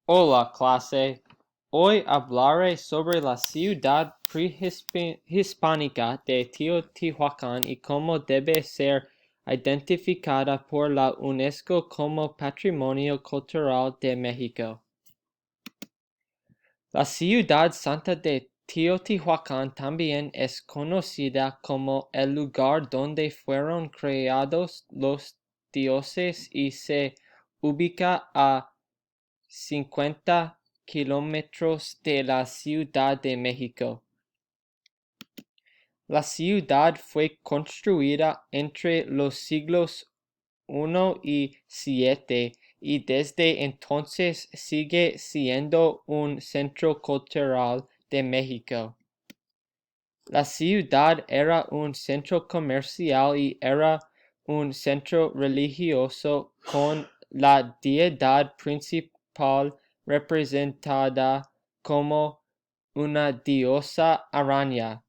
Hola, clase. Hoy hablaré sobre la ciudad prehispánica de Teotihuacan y cómo debe ser identificada por la UNESCO como Patrimonio Cultural de México. La ciudad santa de Teotihuacan también es conocida como el lugar donde fueron creados los dioses y se ubica a 50 kilómetros de la Ciudad de México. La ciudad fue construida entre los siglos I y VII y desde entonces sigue siendo un centro cultural de México. La ciudad era un centro comercial y era un centro religioso con la deidad principal representada como una diosa araña.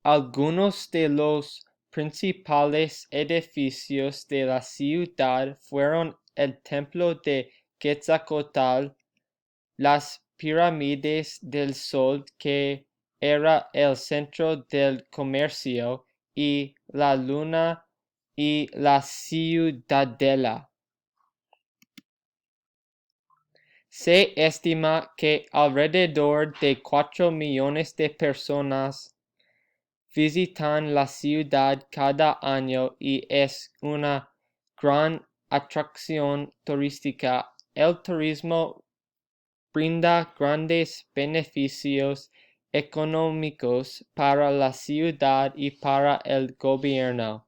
Algunos de los principales edificios de la ciudad fueron el Templo de Quetzalcóatl, las Pirámides del Sol, que era el centro del comercio, y la Luna y la Ciudadela. Se estima que alrededor de 4 millones de personas visitan la ciudad cada año y es una gran atracción turística. El turismo brinda grandes beneficios económicos para la ciudad y para el gobierno.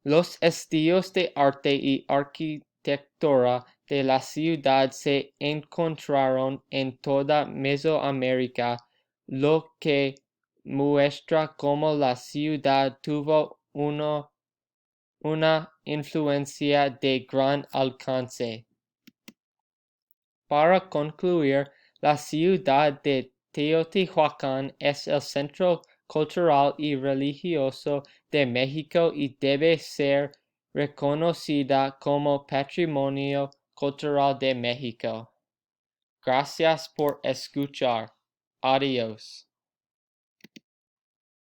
Los estilos de arte y arquitectura de la ciudad se encontraron en toda Mesoamérica, lo que muestra cómo la ciudad tuvo una influencia de gran alcance. Para concluir, la ciudad de Teotihuacan es el centro cultural y religioso de México y debe ser reconocida como Patrimonio Cultural de México. Gracias por escuchar. Adiós.